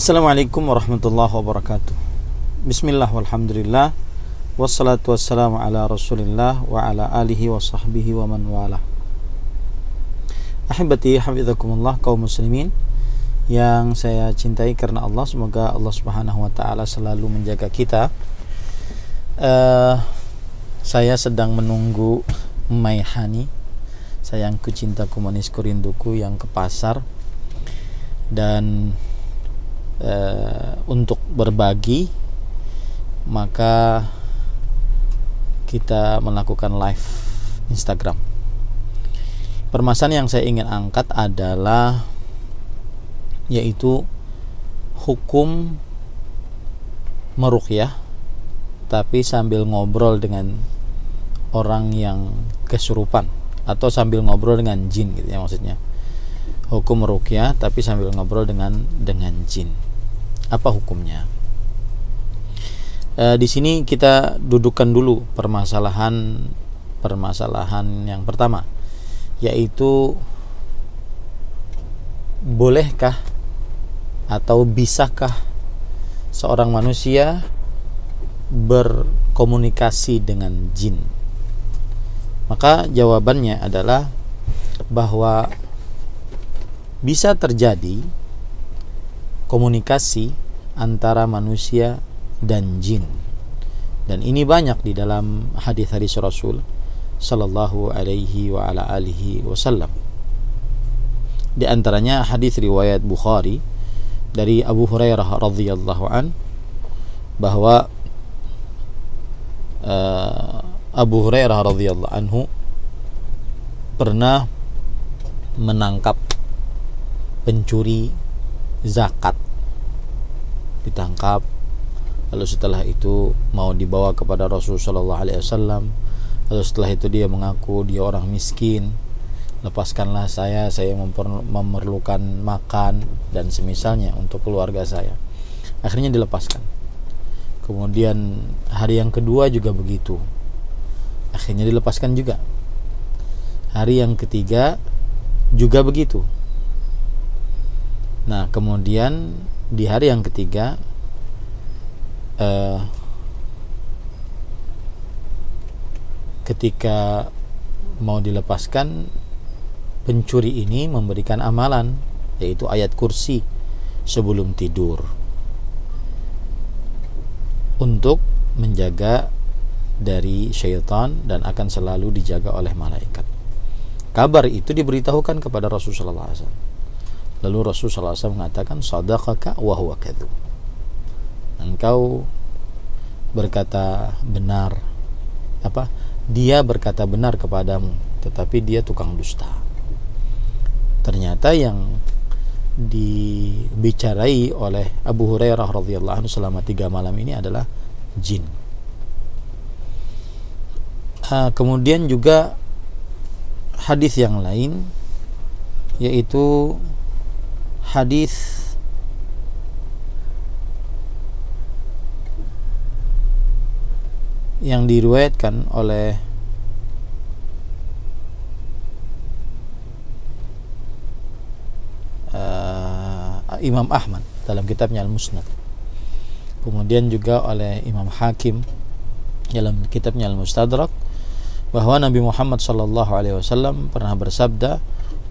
Assalamualaikum warahmatullahi wabarakatuh. Bismillah walhamdulillah, wassalatu wassalamu ala rasulillah wa ala alihi wa sahbihi wa man wala. Ahibati hafizakumullah, kaum muslimin yang saya cintai karena Allah, semoga Allah subhanahu wa ta'ala selalu menjaga kita. Saya sedang menunggu Maihani, sayangku, cintaku, manisku, rinduku, yang ke pasar dan untuk berbagi, maka kita melakukan live Instagram. Permasalahan yang saya ingin angkat adalah yaitu hukum meruqyah tapi sambil ngobrol dengan orang yang kesurupan atau sambil ngobrol dengan jin gitu ya, maksudnya hukum meruqyah tapi sambil ngobrol dengan jin. Apa hukumnya? Di sini kita dudukkan dulu permasalahan yang pertama, yaitu bolehkah atau bisakah seorang manusia berkomunikasi dengan jin? Maka jawabannya adalah bahwa bisa terjadi komunikasi antara manusia dan jin, dan ini banyak di dalam hadis-hadis Rasul sallallahu alaihi wa ala alihi wasallam. Di antaranya hadis riwayat Bukhari dari Abu Hurairah radhiyallahu an, bahwa Abu Hurairah radhiyallahu anhu pernah menangkap pencuri zakat, ditangkap, lalu setelah itu mau dibawa kepada Rasulullah sallallahu alaihi wasallam. Lalu setelah itu dia mengaku dia orang miskin, lepaskanlah saya memerlukan makan dan semisalnya untuk keluarga saya. Akhirnya dilepaskan. Kemudian hari yang kedua juga begitu, akhirnya dilepaskan juga. Hari yang ketiga juga begitu. Nah, kemudian di hari yang ketiga ketika mau dilepaskan, pencuri ini memberikan amalan, yaitu ayat kursi sebelum tidur untuk menjaga dari syaitan dan akan selalu dijaga oleh malaikat. Kabar itu diberitahukan kepada Rasulullah SAW. Lalu Rasulullah SAW mengatakan, sadaqaka wa huwa kadzub. Engkau berkata benar, dia berkata benar kepadamu, tetapi dia tukang dusta. Ternyata yang dibicarai oleh Abu Hurairah radhiyallahu anhu selama 3 malam ini adalah jin. Kemudian juga hadis yang lain, yaitu hadis yang diriwayatkan oleh Imam Ahmad dalam kitabnya Al-Musnad, kemudian juga oleh Imam Hakim dalam kitabnya Al-Mustadrak, bahwa Nabi Muhammad sallallahu alaihi wasallam pernah bersabda,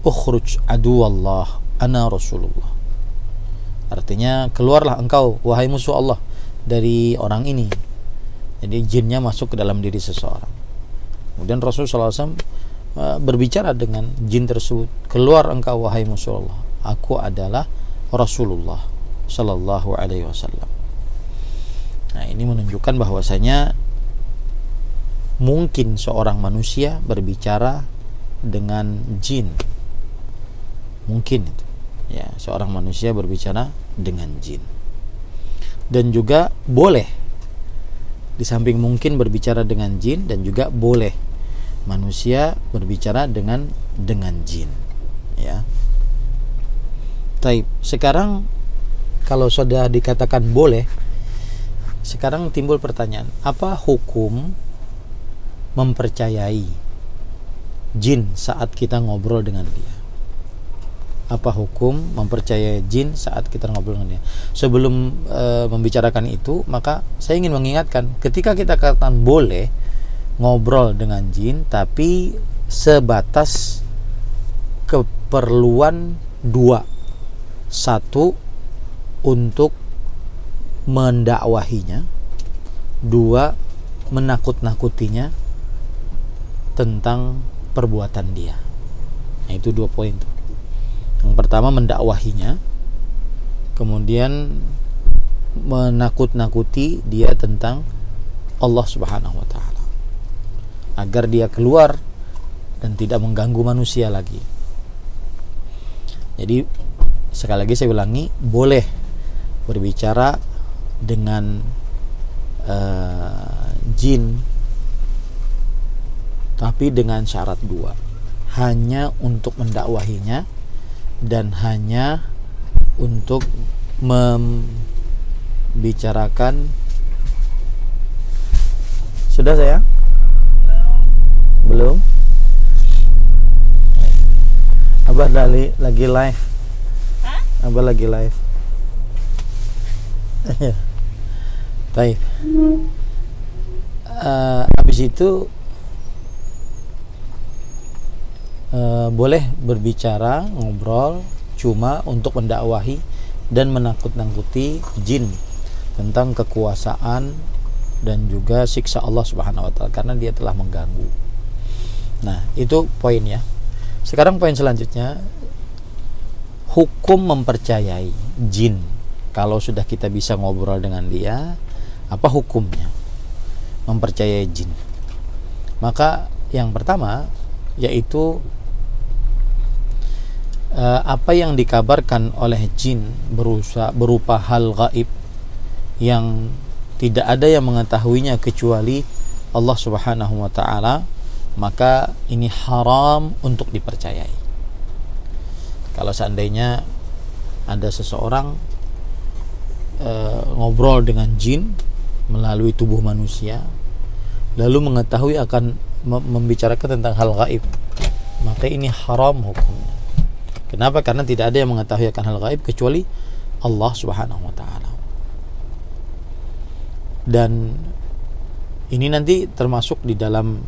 ukhruj aduwallah ana rasulullah. Artinya, keluarlah engkau wahai musuh Allah dari orang ini. Jadi jinnya masuk ke dalam diri seseorang. Kemudian Rasulullah SAW berbicara dengan jin tersebut, keluar engkau wahai musuh Allah, aku adalah Rasulullah sallallahu alaihi wasallam. Nah, ini menunjukkan bahwasanya mungkin seorang manusia berbicara dengan jin. Mungkin itu. Ya, seorang manusia berbicara dengan jin. Dan juga boleh, di samping mungkin berbicara dengan jin, dan juga boleh manusia berbicara dengan jin. Ya. Taib. Sekarang kalau sudah dikatakan boleh, sekarang timbul pertanyaan, apa hukum mempercayai jin saat kita ngobrol dengan dia? apa hukum mempercayai jin saat kita ngobrol dengan dia. Sebelum membicarakan itu, maka saya ingin mengingatkan, ketika kita katakan boleh ngobrol dengan jin, tapi sebatas keperluan dua. Satu, untuk mendakwahinya. Dua, menakut-nakutinya tentang perbuatan dia. Nah, itu 2 poin tuh. Yang pertama mendakwahinya, kemudian menakut-nakuti dia tentang Allah Subhanahu wa taala, agar dia keluar dan tidak mengganggu manusia lagi. Jadi sekali lagi saya ulangi, boleh berbicara dengan jin, tapi dengan syarat 2, hanya untuk mendakwahinya dan hanya untuk membicarakan. Sudah sayang? Belum? Abah lagi live. Abah lagi live. Baik. Habis itu boleh berbicara, ngobrol, cuma untuk mendakwahi dan menakut-nakuti jin tentang kekuasaan dan juga siksa Allah Subhanahu wa taala, karena dia telah mengganggu. Nah, itu poinnya. Sekarang poin selanjutnya, hukum mempercayai jin. Kalau sudah kita bisa ngobrol dengan dia, apa hukumnya mempercayai jin? Maka yang pertama yaitu apa yang dikabarkan oleh jin berupa hal gaib yang tidak ada yang mengetahuinya kecuali Allah Subhanahu wa taala, maka ini haram untuk dipercayai. Kalau seandainya ada seseorang ngobrol dengan jin melalui tubuh manusia, lalu mengetahui akan membicarakan tentang hal gaib, maka ini haram hukumnya. Kenapa? Karena tidak ada yang mengetahui akan hal gaib kecuali Allah Subhanahu wa taala. Dan ini nanti termasuk di dalam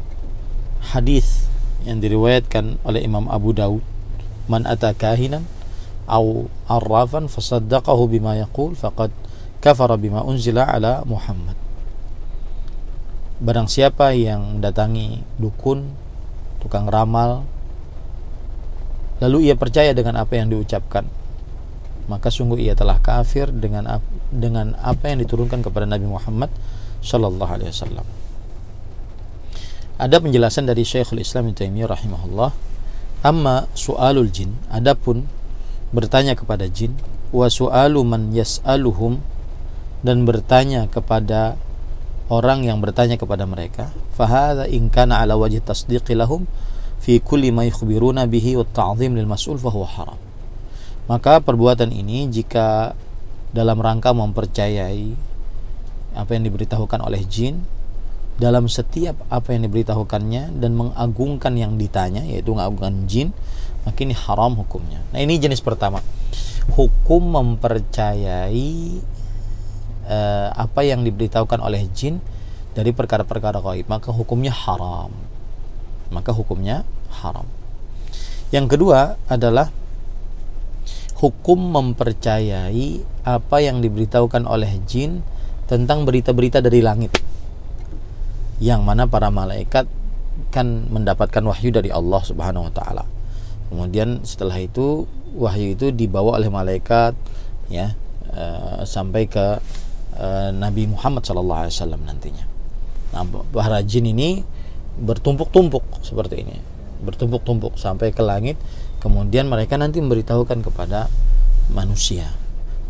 hadis yang diriwayatkan oleh Imam Abu Daud, man ata kahinan aw arrafan fasaddaqahu bima yaqul faqad kafara bima unzila ala Muhammad. Barang siapa yang mendatangi dukun, tukang ramal, lalu ia percaya dengan apa yang diucapkan, maka sungguh ia telah kafir dengan apa yang diturunkan kepada Nabi Muhammad sallallahu alaihi wasallam. Ada penjelasan dari Syekhul Islam Ibnu Taimiyah rahimahullah, amma su'alul jin, adapun bertanya kepada jin, wa su'alu man yas'aluhum, dan bertanya kepada orang yang bertanya kepada mereka, fa hadza in kana ala wajhi tasdiqi lahum fi kulli ma yukhbiruna bihi wa ta'zim lil mas'ul fa huwa haram. Maka perbuatan ini jika dalam rangka mempercayai apa yang diberitahukan oleh jin dalam setiap apa yang diberitahukannya dan mengagungkan yang ditanya, yaitu mengagungkan jin, maka ini haram hukumnya. Nah, ini jenis pertama, hukum mempercayai apa yang diberitahukan oleh jin dari perkara-perkara gaib, maka hukumnya haram. Yang kedua adalah hukum mempercayai apa yang diberitahukan oleh jin tentang berita-berita dari langit, yang mana para malaikat kan mendapatkan wahyu dari Allah Subhanahu wa taala. Kemudian setelah itu wahyu itu dibawa oleh malaikat ya sampai ke Nabi Muhammad sallallahu alaihi wasallam nantinya. Nah, para jin ini bertumpuk-tumpuk seperti ini, bertumpuk-tumpuk sampai ke langit, kemudian mereka nanti memberitahukan kepada manusia.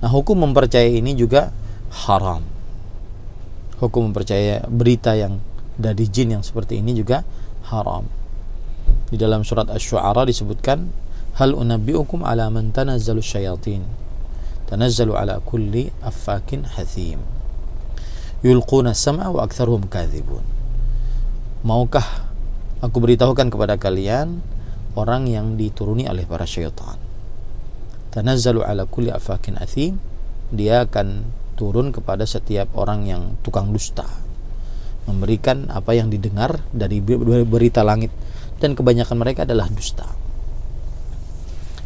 Nah, hukum mempercayai ini juga haram. Hukum mempercayai berita yang dari jin yang seperti ini juga haram. Di dalam surat Asy-Syu'ara disebutkan, hal unabbi'ukum ala man tanazzalu syayatin tanazzalu ala kulli affakin hathim yulquna sam'a wa aktsaruhum kadzibun. Maukah aku beritahukan kepada kalian orang yang dituruni oleh para syaitan? tanazzalu ala kulli afakin athim, dia akan turun kepada setiap orang yang tukang dusta, memberikan apa yang didengar dari berita langit, dan kebanyakan mereka adalah dusta.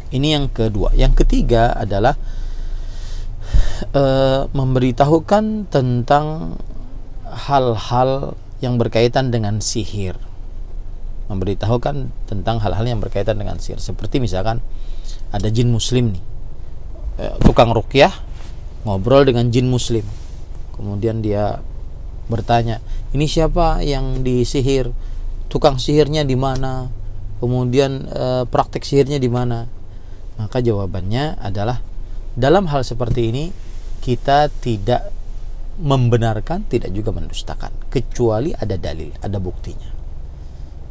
Ini yang kedua. Yang ketiga adalah memberitahukan tentang hal-hal yang berkaitan dengan sihir. Memberitahukan tentang hal-hal yang berkaitan dengan sihir. Seperti misalkan ada jin muslim nih, tukang ruqyah ngobrol dengan jin muslim, kemudian dia bertanya, ini siapa yang disihir, tukang sihirnya di mana, kemudian praktek sihirnya di mana. Maka jawabannya adalah, dalam hal seperti ini kita tidak membenarkan, tidak juga mendustakan, kecuali ada dalil, ada buktinya.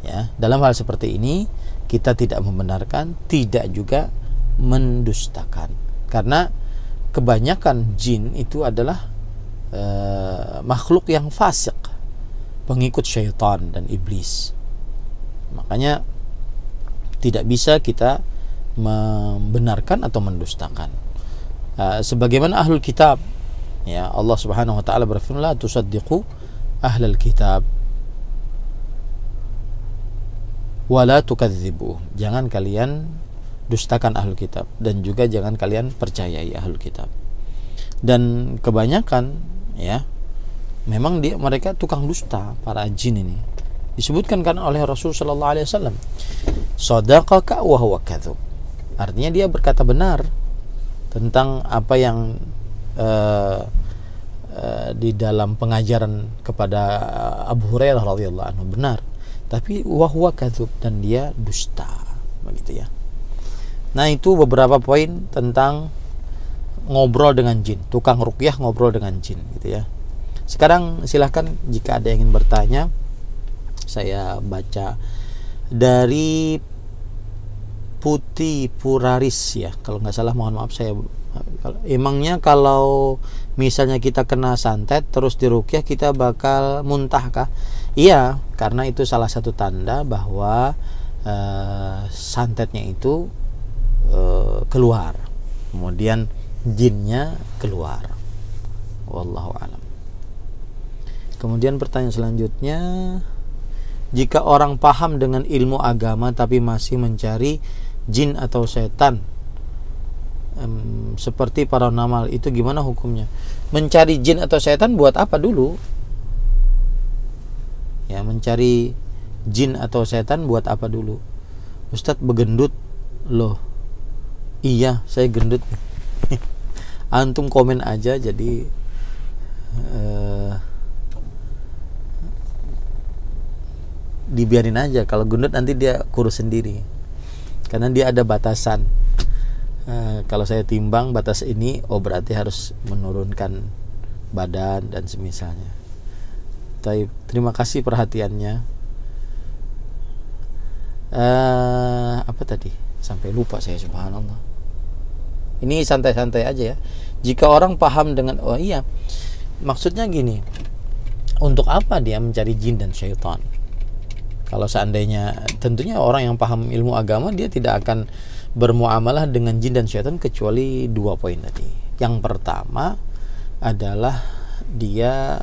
Ya, dalam hal seperti ini kita tidak membenarkan, tidak juga mendustakan, karena kebanyakan jin itu adalah makhluk yang fasik, pengikut syaitan dan iblis. Makanya tidak bisa kita membenarkan atau mendustakan. Sebagaimana ahlul kitab, ya, Allah Subhanahu wa taala berfirman, la tusaddiqu ahlal kitab wa la tukadzibu. Jangan kalian dustakan ahlul kitab, dan juga jangan kalian percayai ahlul kitab. Dan kebanyakan, ya, memang mereka tukang dusta, para jin ini. Disebutkan kan oleh Rasul sallallahu alaihi wasallam, sadaqaka wa huwa kadzub. Artinya dia berkata benar tentang apa yang di dalam pengajaran kepada Abu Hurairah radhiyallahu anhu, benar, tapi wa huwa kadzub, dan dia dusta, begitu ya. Nah, itu beberapa poin tentang ngobrol dengan jin, tukang ruqyah ngobrol dengan jin, gitu ya. Sekarang silahkan jika ada yang ingin bertanya. Saya baca dari Putih Puraris, ya, kalau nggak salah, mohon maaf saya. Emangnya kalau misalnya kita kena santet terus diruqyah kita bakal muntah kah? Iya, karena itu salah satu tanda bahwa santetnya itu keluar, kemudian jinnya keluar. Wallahu a'lam. Kemudian pertanyaan selanjutnya, jika orang paham dengan ilmu agama tapi masih mencari jin atau setan seperti paranormal, itu gimana hukumnya? Mencari jin atau setan buat apa dulu? Ya, mencari jin atau setan buat apa dulu? Ustadz begendut loh. Iya, saya gendut. Antum komen aja, jadi dibiarin aja. Kalau gendut nanti dia kurus sendiri, karena dia ada batasan. Kalau saya timbang batas ini, oh berarti harus menurunkan badan dan semisalnya. Terima kasih perhatiannya. Apa tadi? Sampai lupa saya, subhanallah. Ini santai-santai aja ya. Jika orang paham dengan, oh iya, maksudnya gini, untuk apa dia mencari jin dan syaitan? Kalau seandainya, tentunya orang yang paham ilmu agama, dia tidak akan bermuamalah dengan jin dan syaitan kecuali dua poin tadi. Yang pertama adalah dia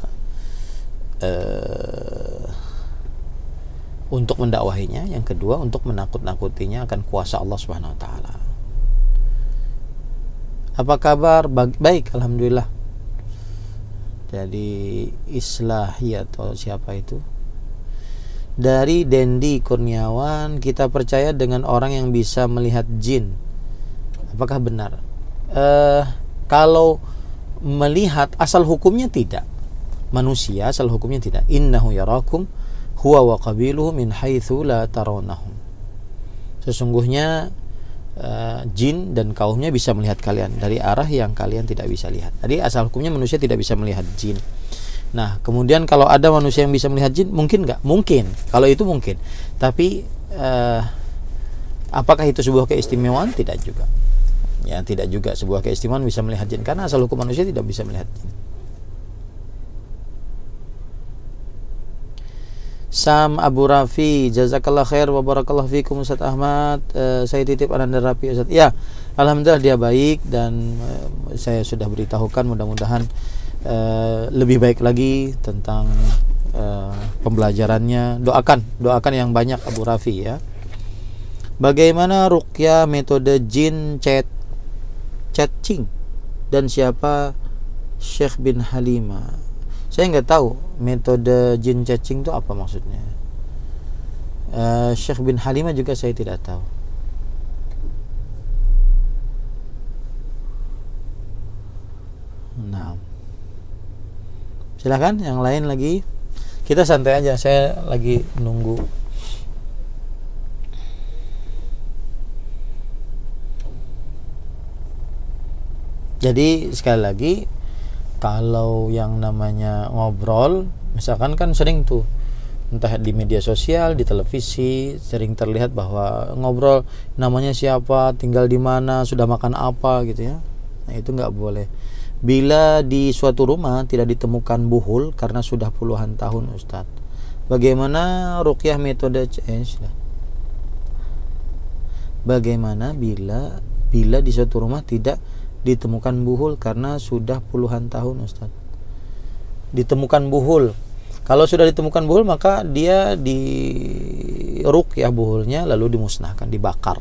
untuk mendakwahinya, yang kedua untuk menakut-nakutinya akan kuasa Allah Subhanahu wa taala. Apa kabar? Baik, alhamdulillah. Jadi Islahi atau siapa itu? Dari Dendi Kurniawan, kita percaya dengan orang yang bisa melihat jin. Apakah benar? Kalau melihat, asal hukumnya tidak. Manusia asal hukumnya tidak. Innahu yarakum huwa wa qabiluhu min haitsu la tarawnahum. Sesungguhnya jin dan kaumnya bisa melihat kalian dari arah yang kalian tidak bisa lihat. Jadi asal hukumnya manusia tidak bisa melihat jin. Nah, kemudian kalau ada manusia yang bisa melihat jin, mungkin nggak? Mungkin. Kalau itu mungkin. Tapi apakah itu sebuah keistimewaan? Tidak juga. Ya, tidak juga sebuah keistimewaan bisa melihat jin, karena asal hukum manusia tidak bisa melihat jin. Sam Abu Rafi, jazakallah khair wa barakallahu fikum Ustaz Ahmad. Saya titip Ananda Rafi Ustaz. Ya, alhamdulillah dia baik dan saya sudah beritahukan, mudah-mudahan lebih baik lagi tentang pembelajarannya. Doakan yang banyak Abu Rafi ya. Bagaimana ruqyah metode jin chatting dan siapa Syekh bin Halimah? Saya nggak tahu metode jin chatting itu apa maksudnya. Syekh bin Halimah juga saya tidak tahu. Nah, silakan yang lain lagi. Kita santai aja, saya lagi nunggu. Jadi sekali lagi, kalau yang namanya ngobrol, misalkan kan sering tuh, entah di media sosial, di televisi, sering terlihat bahwa ngobrol namanya siapa, tinggal di mana, sudah makan apa gitu ya. Nah itu nggak boleh. Bila di suatu rumah tidak ditemukan buhul karena sudah puluhan tahun Ustadz, bagaimana ruqyah metode bagaimana bila di suatu rumah tidak ditemukan buhul karena sudah puluhan tahun Ustaz? Ditemukan buhul, kalau sudah ditemukan buhul maka dia di ruqyah buhulnya lalu dimusnahkan, dibakar.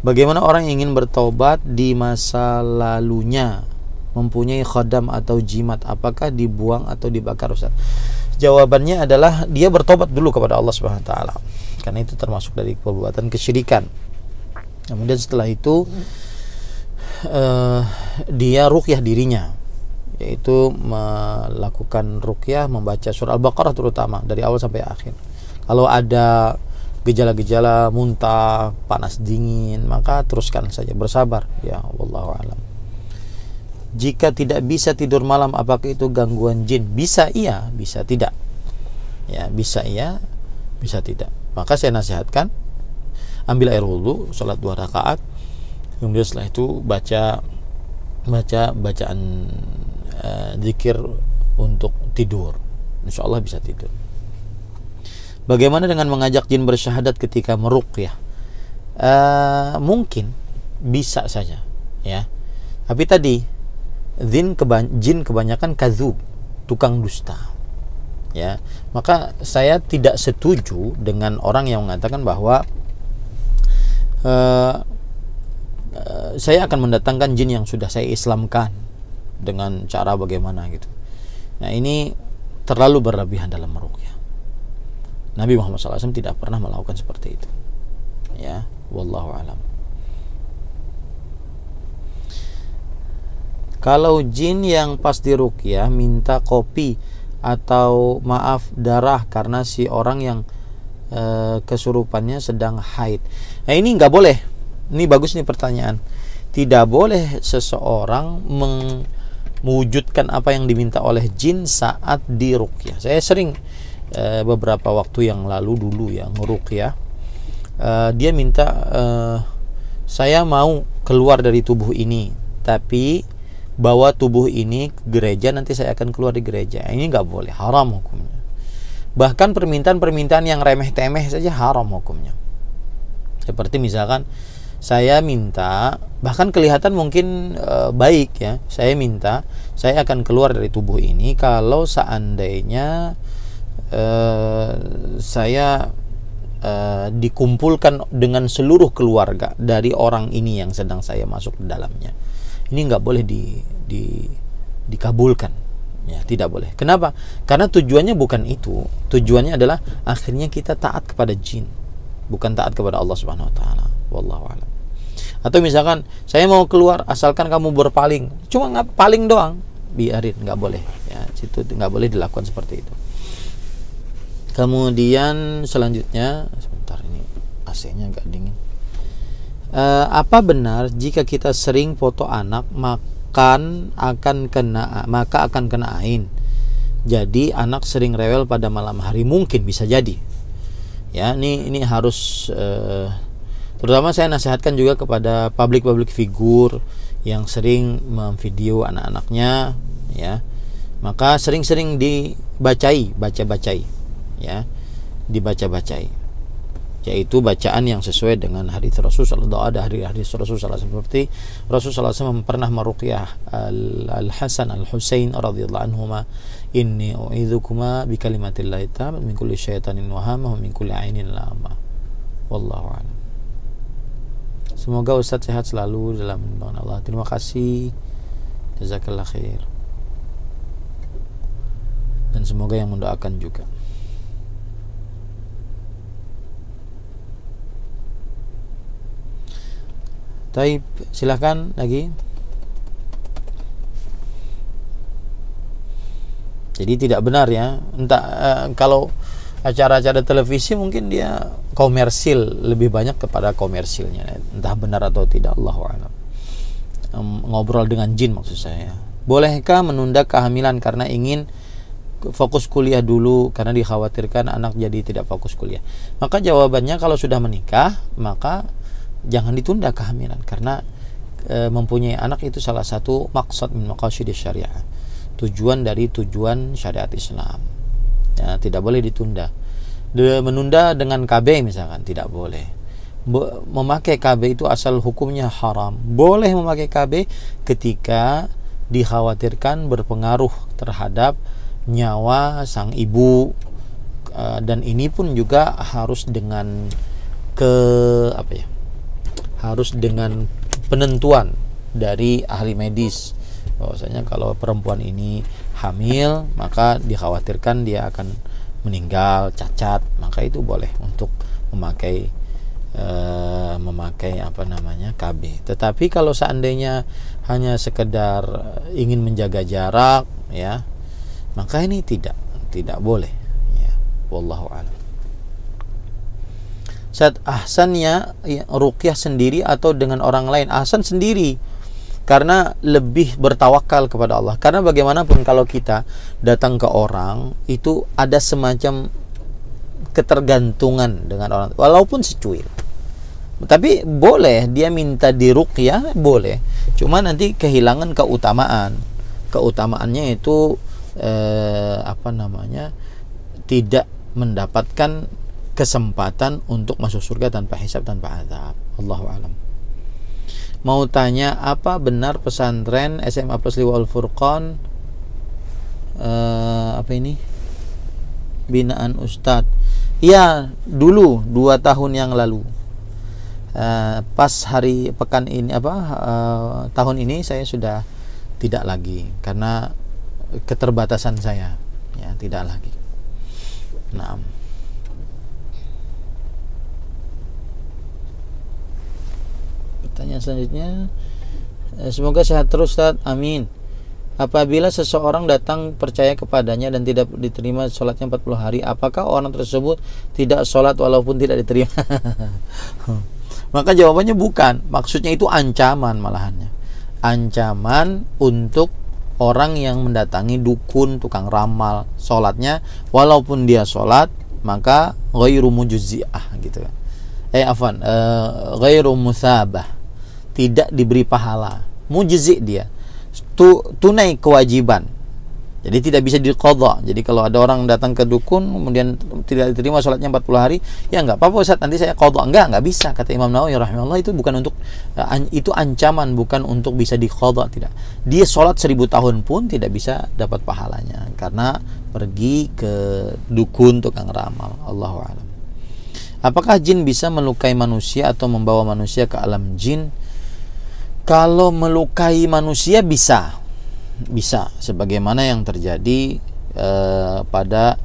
Bagaimana orang yang ingin bertobat di masa lalunya, mempunyai khadam atau jimat, apakah dibuang atau dibakar Ustaz? Jawabannya adalah dia bertobat dulu kepada Allah Subhanahu wa taala, karena itu termasuk dari perbuatan kesyirikan. Kemudian setelah itu dia ruqyah dirinya, yaitu melakukan ruqyah membaca surah Al-Baqarah terutama dari awal sampai akhir. Kalau ada gejala-gejala muntah, panas dingin, maka teruskan saja, bersabar ya, wallahu alam. Jika tidak bisa tidur malam, apakah itu gangguan jin? Bisa iya, bisa tidak. Ya, bisa iya, bisa tidak. Maka saya nasihatkan ambil air wudu, salat 2 rakaat. Kemudian setelah itu baca bacaan zikir untuk tidur. Insya Allah bisa tidur. Bagaimana dengan mengajak jin bersyahadat ketika meruqyah? Mungkin bisa saja, ya. Tapi tadi jin kebanyakan kadzub, tukang dusta, ya. Maka saya tidak setuju dengan orang yang mengatakan bahwa saya akan mendatangkan jin yang sudah saya islamkan dengan cara bagaimana gitu. Nah ini terlalu berlebihan dalam meruqyah. Nabi Muhammad SAW tidak pernah melakukan seperti itu. Ya, wallahu alam. Kalau jin yang pas diruqyah minta kopi atau maaf darah karena si orang yang kesurupannya sedang haid. Nah ini nggak boleh. Ini bagus nih pertanyaan. Tidak boleh seseorang mewujudkan apa yang diminta oleh jin saat diruqyah. Saya sering beberapa waktu yang lalu dulu ya ngeruqyah, dia minta saya mau keluar dari tubuh ini, tapi bawa tubuh ini ke gereja, nanti saya akan keluar di gereja. Ini nggak boleh, haram hukumnya. Bahkan permintaan-permintaan yang remeh-temeh saja haram hukumnya. Seperti misalkan saya minta, bahkan kelihatan mungkin baik ya, saya minta saya akan keluar dari tubuh ini kalau seandainya saya dikumpulkan dengan seluruh keluarga dari orang ini yang sedang saya masuk ke dalamnya. Ini nggak boleh dikabulkan, ya, tidak boleh. Kenapa? Karena tujuannya bukan itu. Tujuannya adalah akhirnya kita taat kepada jin, bukan taat kepada Allah Subhanahu wa taala. Wallahu a'lam. Atau misalkan saya mau keluar asalkan kamu berpaling, cuma nggak paling doang, biarin, nggak boleh. Ya, situ nggak boleh dilakukan seperti itu. Kemudian selanjutnya, sebentar ini AC-nya agak dingin. Apa benar jika kita sering foto anak maka akan kena ain? Jadi anak sering rewel pada malam hari, mungkin bisa jadi. Ya, ini harus terutama saya nasihatkan juga kepada public figure yang sering memvideo anak-anaknya, ya. Maka sering-sering baca-bacai ya, dibaca-bacai, yaitu bacaan yang sesuai dengan hadis Rasulullah. Ada hadis Rasulullah seperti Rasulullah SAW pernah meruqyah Al-Hasan Al-Husain radhiyallahu anhuma, inni u'idzukuma bi kalimatillahi tammati min kulli syaitanin wa hamah wa min kulli ainin lama. Wallahu a'lam. Semoga Ustaz sehat selalu dalam lindungan Allah. Terima kasih, jazakallah khair, dan semoga yang mendoakan juga. Taib, silahkan lagi. Jadi tidak benar ya, entah kalau acara-acara televisi mungkin dia komersil, lebih banyak kepada komersilnya, entah benar atau tidak, Allahu a'lam. Ngobrol dengan jin maksud saya. Bolehkah menunda kehamilan karena ingin fokus kuliah dulu karena dikhawatirkan anak jadi tidak fokus kuliah? Maka jawabannya, kalau sudah menikah maka jangan ditunda kehamilan, karena mempunyai anak itu salah satu maksud min maqasidis syariah, tujuan dari tujuan syariat Islam ya, tidak boleh ditunda. Menunda dengan KB misalkan tidak boleh. Memakai KB itu asal hukumnya haram. Boleh memakai KB ketika dikhawatirkan berpengaruh terhadap nyawa sang ibu, dan ini pun juga harus dengan harus dengan penentuan dari ahli medis, bahwasanya kalau perempuan ini hamil maka dikhawatirkan dia akan meninggal, cacat, maka itu boleh untuk memakai KB. Tetapi kalau seandainya hanya sekedar ingin menjaga jarak ya, maka ini tidak boleh ya. Wallahu a'lam. Saat ahsannya ruqyah sendiri atau dengan orang lain? Ahsan sendiri, karena lebih bertawakal kepada Allah. Karena bagaimanapun kalau kita datang ke orang, itu ada semacam ketergantungan dengan orang, walaupun secuil. Tapi boleh dia minta diruqyah, boleh. Cuma nanti kehilangan keutamaan. Keutamaannya itu tidak mendapatkan kesempatan untuk masuk surga tanpa hisab, tanpa azab. Allahu a'lam. Mau tanya, apa benar pesantren SMA Plus Liwa Al Furqan binaan Ustadz? Ya, dulu 2 tahun yang lalu. Pas hari pekan ini tahun ini saya sudah tidak lagi karena keterbatasan saya ya, tidak lagi. Nah, pertanyaan selanjutnya, semoga sehat terus Ustaz, amin. Apabila seseorang datang percaya kepadanya dan tidak diterima sholatnya 40 hari, apakah orang tersebut tidak sholat walaupun tidak diterima? Maka jawabannya bukan. Maksudnya itu ancaman malahannya. Ancaman untuk orang yang mendatangi dukun, tukang ramal, sholatnya walaupun dia sholat, maka ghairu mujzi'ah gitu kan. Ghairu musabah, tidak diberi pahala. Mujzi' dia, tunai kewajiban, jadi tidak bisa diqadha. Jadi kalau ada orang datang ke dukun kemudian tidak diterima sholatnya 40 hari, ya enggak apa-apa Ustaz, nanti saya qadha. Enggak bisa, kata Imam Nawawi rahimahullah, itu bukan untuk itu ancaman, bukan untuk bisa diqadha, tidak. Dia sholat 1000 tahun pun tidak bisa dapat pahalanya karena pergi ke dukun, tukang ramal. Allahu a'lam. Apakah jin bisa melukai manusia atau membawa manusia ke alam jin? Kalau melukai manusia bisa, sebagaimana yang terjadi pada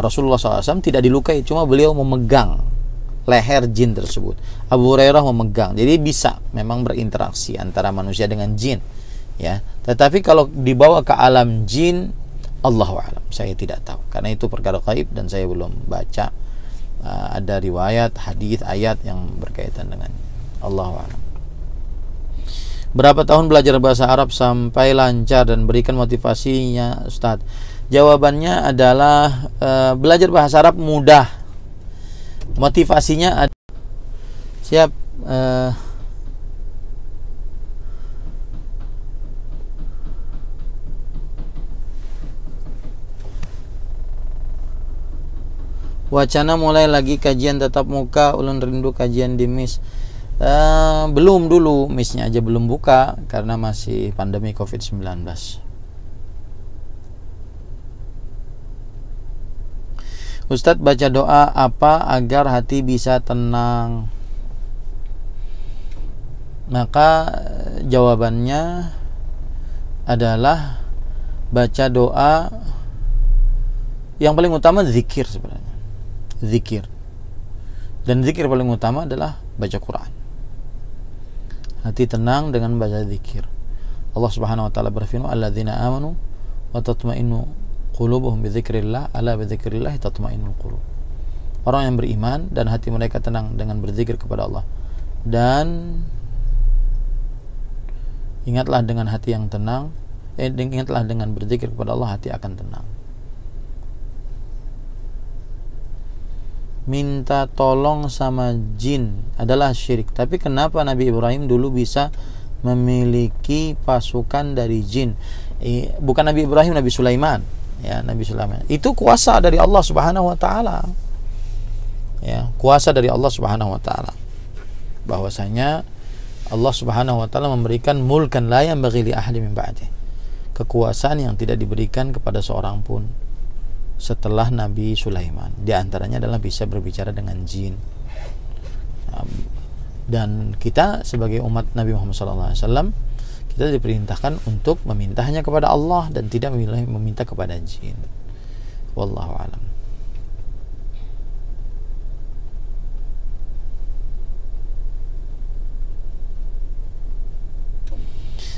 Rasulullah SAW. Tidak dilukai, cuma beliau memegang leher jin tersebut. Abu Hurairah memegang, jadi bisa memang berinteraksi antara manusia dengan jin ya. Tetapi kalau dibawa ke alam jin, Allahu a'lam, saya tidak tahu karena itu perkara gaib dan saya belum baca ada riwayat, hadis, ayat yang berkaitan dengannya. Allahu a'lam. Berapa tahun belajar bahasa Arab sampai lancar dan berikan motivasinya Ustadz? Jawabannya adalah belajar bahasa Arab mudah. Motivasinya siap. Wacana mulai lagi kajian tatap muka, ulun rindu kajian di MIS. Belum dulu, MIS-nya aja belum buka karena masih pandemi COVID-19. Ustadz, baca doa apa agar hati bisa tenang? Maka jawabannya adalah baca doa yang paling utama zikir sebenarnya. Zikir. Dan zikir paling utama adalah baca Quran. Hati tenang dengan baca zikir. Allah Subhanahu wa taala berfirman, "Alladzina amanu wa tatma'innu qulubuhum bi dzikrillah, ala bi dzikrillah tatma'innul qulub." Orang yang beriman dan hati mereka tenang dengan berzikir kepada Allah. Dan ingatlah dengan hati yang tenang, ingatlah dengan berzikir kepada Allah, hati akan tenang. Minta tolong sama jin adalah syirik. Tapi kenapa Nabi Ibrahim dulu bisa memiliki pasukan dari jin? Bukan Nabi Ibrahim, Nabi Sulaiman. Ya, Nabi Sulaiman. Itu kuasa dari Allah Subhanahu wa taala. Ya, kuasa dari Allah Subhanahu wa taala. Bahwasanya Allah Subhanahu wa taala memberikan mulkan la yanbaghi li ahadin min ba'dih. Kekuasaan yang tidak diberikan kepada seorang pun setelah Nabi Sulaiman. Di antaranya adalah bisa berbicara dengan jin. Dan kita sebagai umat Nabi Muhammad SAW, kita diperintahkan untuk meminta hanya kepada Allah dan tidak meminta kepada jin. Wallahu a'lam.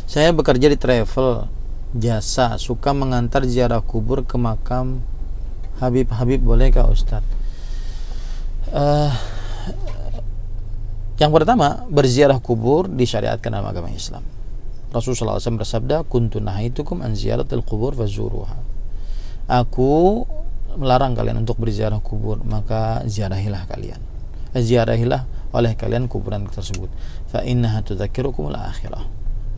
Saya bekerja di travel jasa, suka mengantar ziarah kubur ke makam Habib, bolehkah Ustaz? Yang pertama, berziarah kubur disyariatkan dalam agama Islam. Rasulullah SAW bersabda, "Kuntu nahaitukum an ziyaratil qubur fazuruha." Aku melarang kalian untuk berziarah kubur, maka ziarahilah kalian. Ziarahilah oleh kalian kuburan tersebut. Fa innaha tudzakirukumul akhirah.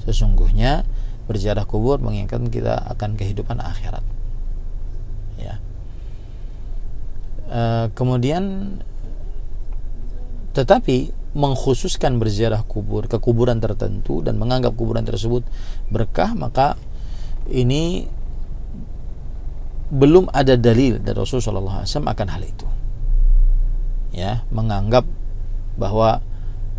Sesungguhnya berziarah kubur mengingatkan kita akan kehidupan akhirat. Ya. Kemudian tetapi mengkhususkan berziarah kubur ke kuburan tertentu dan menganggap kuburan tersebut berkah, maka ini belum ada dalil dari Rasulullah SAW akan hal itu. Ya, menganggap bahwa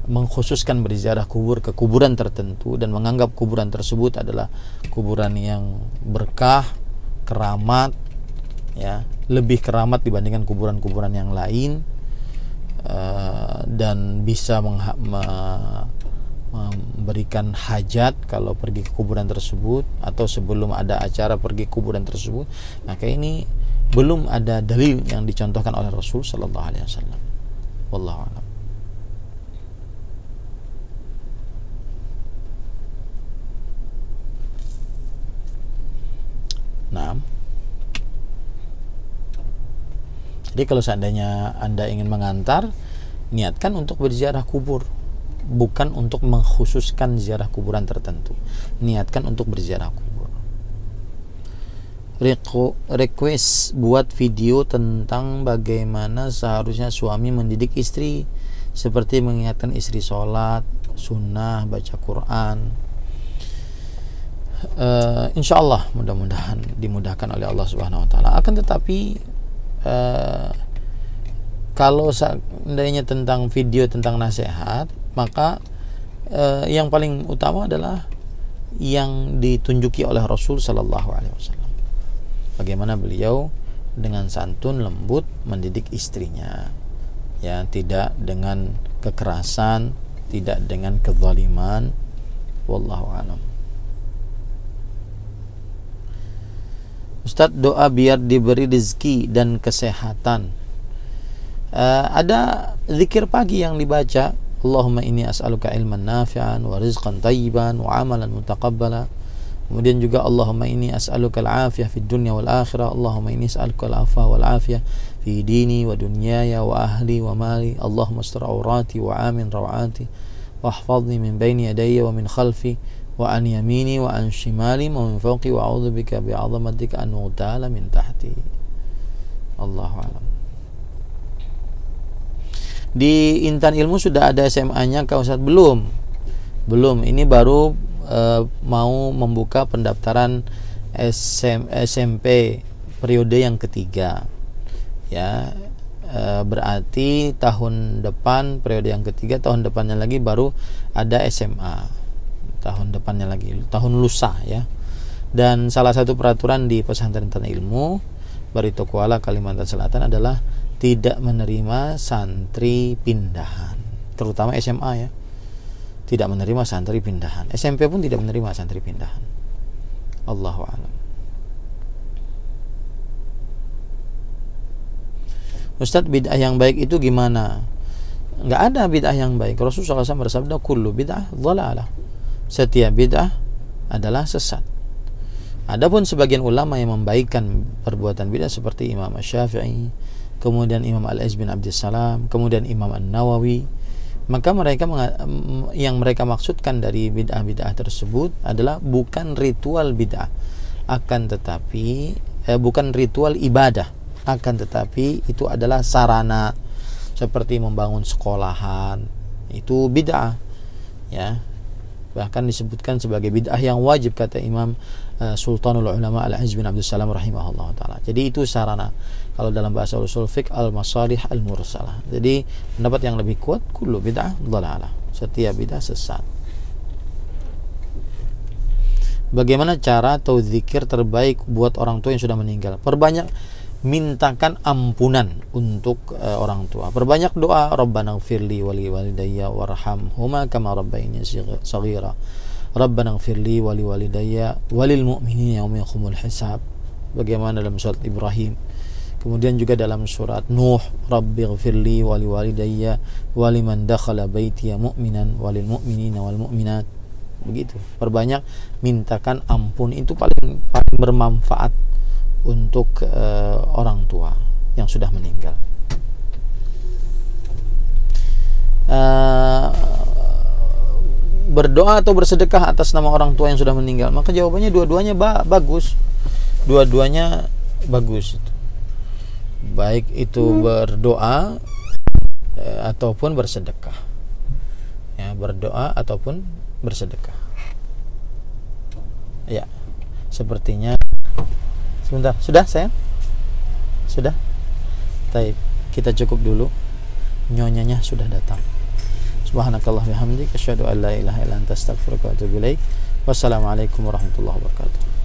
mengkhususkan berziarah kubur ke kuburan tertentu dan menganggap kuburan tersebut adalah kuburan yang berkah, keramat, ya, lebih keramat dibandingkan kuburan-kuburan yang lain, dan bisa memberikan hajat kalau pergi ke kuburan tersebut atau sebelum ada acara pergi ke kuburan tersebut, maka ini belum ada dalil yang dicontohkan oleh Rasul sallallahu alaihi wasallam. Wallahu a'lam. Nah, jadi kalau seandainya Anda ingin mengantar, niatkan untuk berziarah kubur, bukan untuk mengkhususkan ziarah kuburan tertentu. Niatkan untuk berziarah kubur. Request buat video tentang bagaimana seharusnya suami mendidik istri, seperti mengingatkan istri sholat, sunnah, baca Quran. Insya Allah mudah-mudahan dimudahkan oleh Allah Subhanahu wa taala. Akan tetapi kalau seandainya tentang video tentang nasihat, maka yang paling utama adalah yang ditunjuki oleh Rasul sallallahu alaihi wasallam. Bagaimana beliau dengan santun lembut mendidik istrinya, ya, tidak dengan kekerasan, tidak dengan kezaliman. Wallahu a'lam. Ustadz, doa biar diberi rezeki dan kesehatan. Ada zikir pagi yang dibaca, Allahumma inni as'aluka ilman nafi'an wa rizqan tayyiban wa amalan mutaqabbala. Kemudian juga Allahumma inni as'aluka al-afiyah fid dunya wal akhirah. Allahumma inni as'aluka al-afwa wal afiyah fi dini wa dunyaya wa ahli wa mali. Allahumma astur awrati wa amin rawati wa ahfazni min bayni yadayya wa min khalfi wa an yamini wa an shimali wa min fawqi wa a'udzu bika bi'azamatika an ughtala min tahti. Allahu a'lam. Di Intan Ilmu sudah ada SMA-nya Kak Ustadz? Belum. Ini baru mau membuka pendaftaran SMP periode yang ketiga. Ya, berarti tahun depan periode yang ketiga, tahun depannya lagi baru ada SMA. Tahun depannya lagi, tahun lusa ya. Dan salah satu peraturan di pesantren Intan Ilmu Barito Kuala Kalimantan Selatan adalah tidak menerima santri pindahan, terutama SMA ya. Tidak menerima santri pindahan. SMP pun tidak menerima santri pindahan. Allahu a'lam. Ustadz, bid'ah yang baik itu gimana? Nggak ada bid'ah yang baik. Rasulullah SAW bersabda, kullu bid'ah dhalalah. Setiap bid'ah adalah sesat. Adapun sebagian ulama yang membaikkan perbuatan bid'ah seperti Imam Syafi'i, kemudian Imam Al-Aziz bin Abdissalam, kemudian Imam An-Nawawi, maka yang mereka maksudkan dari bid'ah-bid'ah tersebut adalah bukan ritual bid'ah, akan tetapi bukan ritual ibadah, akan tetapi itu adalah sarana, seperti membangun sekolahan, itu bid'ah ya. Bahkan disebutkan sebagai bid'ah yang wajib, kata Imam Sultanul Ulama Al-Aziz bin Abdissalam rahimahullah ta'ala. Jadi itu sarana. Kalau dalam bahasa usul fiqh, al-masalih al-mursalah. Jadi pendapat yang lebih kuat, kullu bid'ah dhalalah. Setiap bid'ah sesat. Bagaimana cara atau zikir terbaik buat orang tua yang sudah meninggal? Perbanyak mintakan ampunan untuk orang tua. Perbanyak doa, Rabbana ighfirli wali walidayya warhamhuma kama rabbayani shaghira. Rabbana ighfirli wali walidayya walil mu'minina yauma yaqumul hisab. Bagaimana dalam surat Ibrahim. Kemudian juga dalam surat Nuh, Rabbi ighfirli wali walidayya waliman dakhala baitiya mu'minan walil mu'minina wal mu'minat. Begitu. Perbanyak mintakan ampun, itu paling bermanfaat untuk orang tua yang sudah meninggal. Berdoa atau bersedekah atas nama orang tua yang sudah meninggal, maka jawabannya dua-duanya bagus. Dua-duanya bagus itu. Baik itu berdoa ataupun bersedekah. Ya, berdoa ataupun bersedekah. Ya, sepertinya sebentar, sudah sayang? Sudah? Baik, kita cukup dulu. Nyonyanya sudah datang. Subhanakallah bihamdik, asyhadu an la ilaha illa anta astaghfiruka wa atubu ilaik. Wassalamualaikum warahmatullahi wabarakatuh.